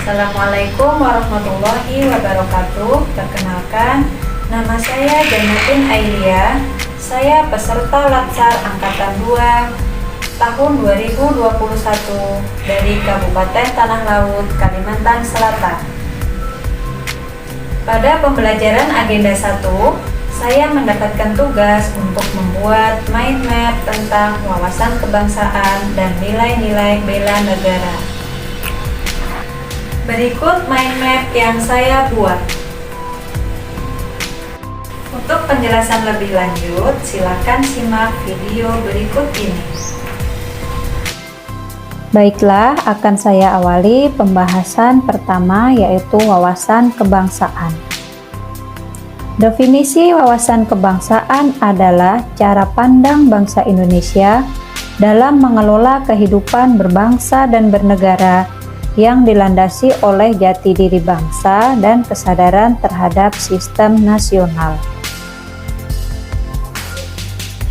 Assalamualaikum warahmatullahi wabarakatuh. Perkenalkan, nama saya Jannatin Ailia. Saya peserta Latsar Angkatan 2 tahun 2021 dari Kabupaten Tanah Laut, Kalimantan Selatan. Pada pembelajaran agenda 1, saya mendapatkan tugas untuk membuat mind map tentang wawasan kebangsaan dan nilai-nilai bela negara. Berikut mind map yang saya buat. Untuk penjelasan lebih lanjut, silakan simak video berikut ini. Baiklah, akan saya awali pembahasan pertama, yaitu wawasan kebangsaan. Definisi wawasan kebangsaan adalah cara pandang bangsa Indonesia dalam mengelola kehidupan berbangsa dan bernegara yang dilandasi oleh jati diri bangsa dan kesadaran terhadap sistem nasional.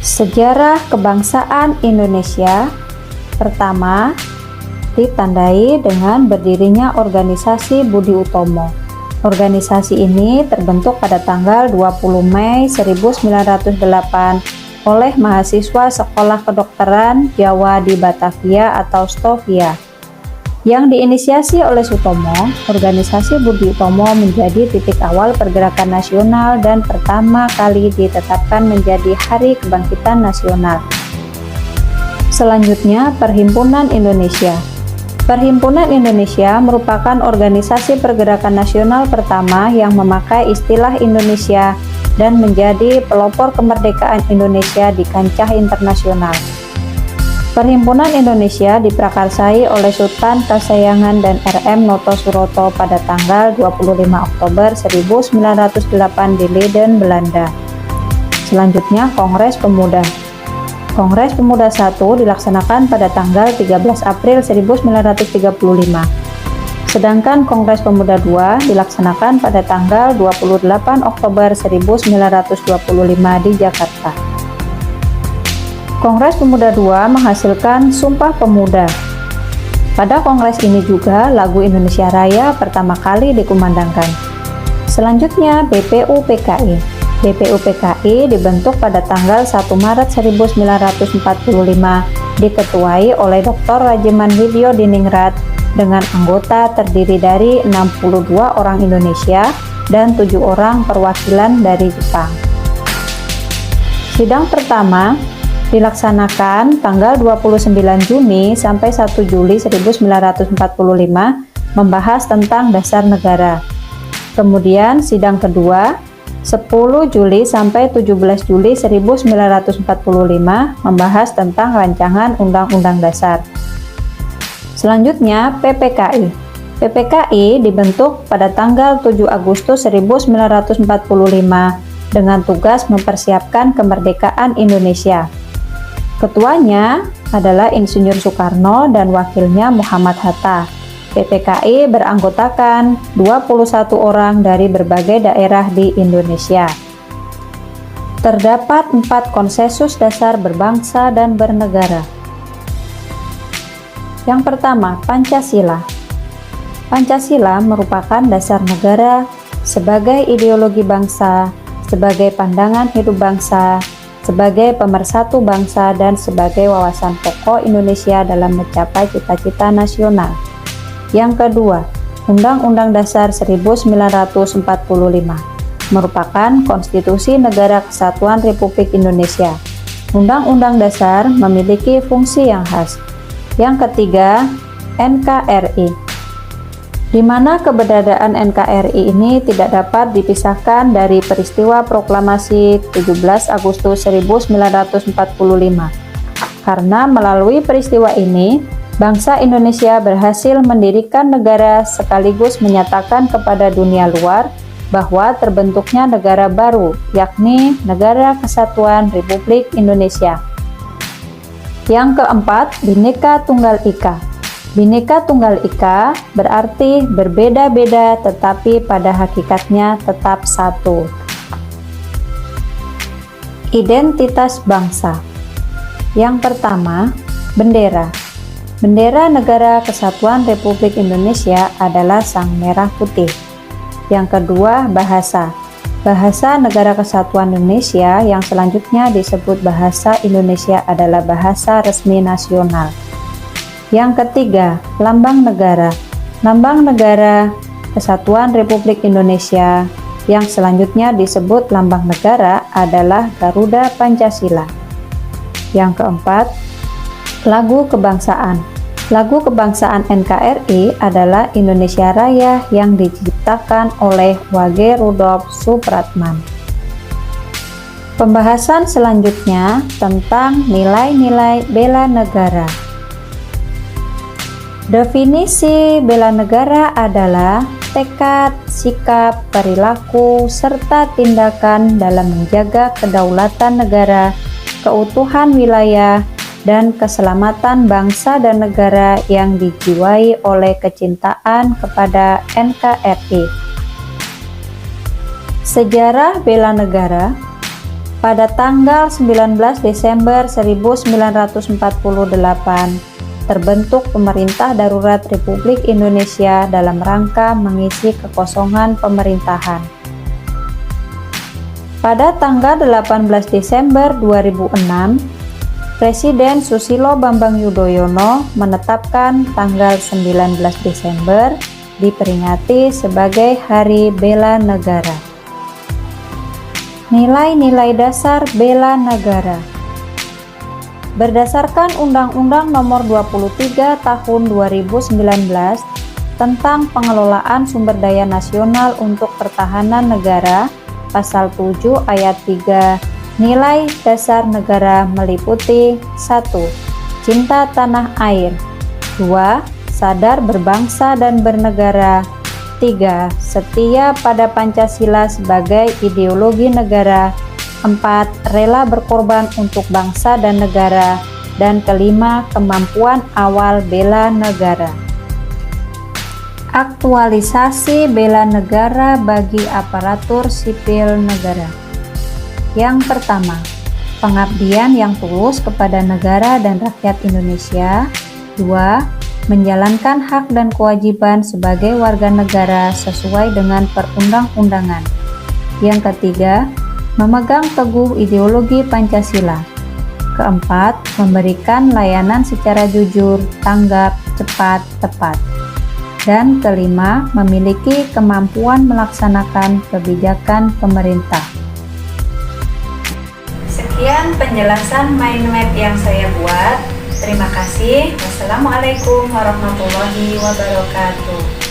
Sejarah kebangsaan Indonesia pertama ditandai dengan berdirinya organisasi Budi Utomo. Organisasi ini terbentuk pada tanggal 20 Mei 1908 oleh mahasiswa Sekolah Kedokteran Jawa di Batavia atau Stovia. Yang diinisiasi oleh Sutomo, organisasi Budi Utomo menjadi titik awal pergerakan nasional dan pertama kali ditetapkan menjadi Hari Kebangkitan Nasional. Selanjutnya, Perhimpunan Indonesia. Perhimpunan Indonesia merupakan organisasi pergerakan nasional pertama yang memakai istilah Indonesia dan menjadi pelopor kemerdekaan Indonesia di kancah internasional. Perhimpunan Indonesia diprakarsai oleh Sultan Kasayangan dan R.M. Noto Suroto pada tanggal 25 Oktober 1908 di Leiden, Belanda. Selanjutnya, Kongres Pemuda. Kongres Pemuda I dilaksanakan pada tanggal 13 April 1935. Sedangkan Kongres Pemuda II dilaksanakan pada tanggal 28 Oktober 1925 di Jakarta. Kongres Pemuda II menghasilkan Sumpah Pemuda. Pada kongres ini juga lagu Indonesia Raya pertama kali dikumandangkan. Selanjutnya BPUPKI. BPUPKI dibentuk pada tanggal 1 Maret 1945, diketuai oleh Dr. Rajiman Widyodiningrat dengan anggota terdiri dari 62 orang Indonesia dan 7 orang perwakilan dari Jepang. Sidang pertama dilaksanakan tanggal 29 Juni sampai 1 Juli 1945 membahas tentang dasar negara. Kemudian sidang kedua 10 Juli sampai 17 Juli 1945 membahas tentang rancangan Undang-Undang Dasar. Selanjutnya PPKI. PPKI dibentuk pada tanggal 7 Agustus 1945 dengan tugas mempersiapkan kemerdekaan Indonesia. Ketuanya adalah Insinyur Soekarno dan wakilnya Muhammad Hatta. PPKI beranggotakan 21 orang dari berbagai daerah di Indonesia. Terdapat 4 konsensus dasar berbangsa dan bernegara. Yang pertama, Pancasila. Pancasila merupakan dasar negara sebagai ideologi bangsa, sebagai pandangan hidup bangsa, sebagai pemersatu bangsa, dan sebagai wawasan pokok Indonesia dalam mencapai cita-cita nasional. Yang kedua, Undang-Undang Dasar 1945 merupakan Konstitusi Negara Kesatuan Republik Indonesia. Undang-Undang Dasar memiliki fungsi yang khas. Yang ketiga, NKRI, di mana keberadaan NKRI ini tidak dapat dipisahkan dari peristiwa proklamasi 17 Agustus 1945. Karena melalui peristiwa ini, bangsa Indonesia berhasil mendirikan negara sekaligus menyatakan kepada dunia luar bahwa terbentuknya negara baru, yakni Negara Kesatuan Republik Indonesia. Yang keempat, Bhinneka Tunggal Ika. Bhinneka Tunggal Ika berarti berbeda-beda tetapi pada hakikatnya tetap satu. Identitas bangsa. Yang pertama, bendera. Bendera Negara Kesatuan Republik Indonesia adalah sang merah putih. Yang kedua, bahasa. Bahasa Negara Kesatuan Indonesia yang selanjutnya disebut Bahasa Indonesia adalah bahasa resmi nasional. Yang ketiga, lambang negara. Lambang Negara Kesatuan Republik Indonesia yang selanjutnya disebut lambang negara adalah Garuda Pancasila. Yang keempat, lagu kebangsaan. Lagu kebangsaan NKRI adalah Indonesia Raya yang diciptakan oleh Wage Rudolf Supratman. Pembahasan selanjutnya tentang nilai-nilai bela negara. Definisi bela negara adalah tekad, sikap, perilaku, serta tindakan dalam menjaga kedaulatan negara, keutuhan wilayah, dan keselamatan bangsa dan negara yang dijiwai oleh kecintaan kepada NKRI. Sejarah bela negara. Pada tanggal 19 Desember 1948, terbentuk Pemerintah Darurat Republik Indonesia dalam rangka mengisi kekosongan pemerintahan. Pada tanggal 18 Desember 2006, Presiden Susilo Bambang Yudhoyono menetapkan tanggal 19 Desember diperingati sebagai Hari Bela Negara. Nilai-nilai dasar bela negara. Berdasarkan Undang-Undang Nomor 23 Tahun 2019 tentang pengelolaan sumber daya nasional untuk pertahanan negara, Pasal 7 Ayat 3, nilai dasar negara meliputi 1. Cinta tanah air. 2. Sadar berbangsa dan bernegara. 3. Setia pada Pancasila sebagai ideologi negara. 4. Rela berkorban untuk bangsa dan negara. Dan kelima, kemampuan awal bela negara. Aktualisasi bela negara bagi aparatur sipil negara. Yang pertama, pengabdian yang tulus kepada negara dan rakyat Indonesia. 2. Menjalankan hak dan kewajiban sebagai warga negara sesuai dengan perundang-undangan. Yang ketiga, memegang teguh ideologi Pancasila. Keempat, memberikan layanan secara jujur, tanggap, cepat, tepat. Dan kelima, memiliki kemampuan melaksanakan kebijakan pemerintah. Sekian penjelasan mind map yang saya buat. Terima kasih. Wassalamualaikum warahmatullahi wabarakatuh.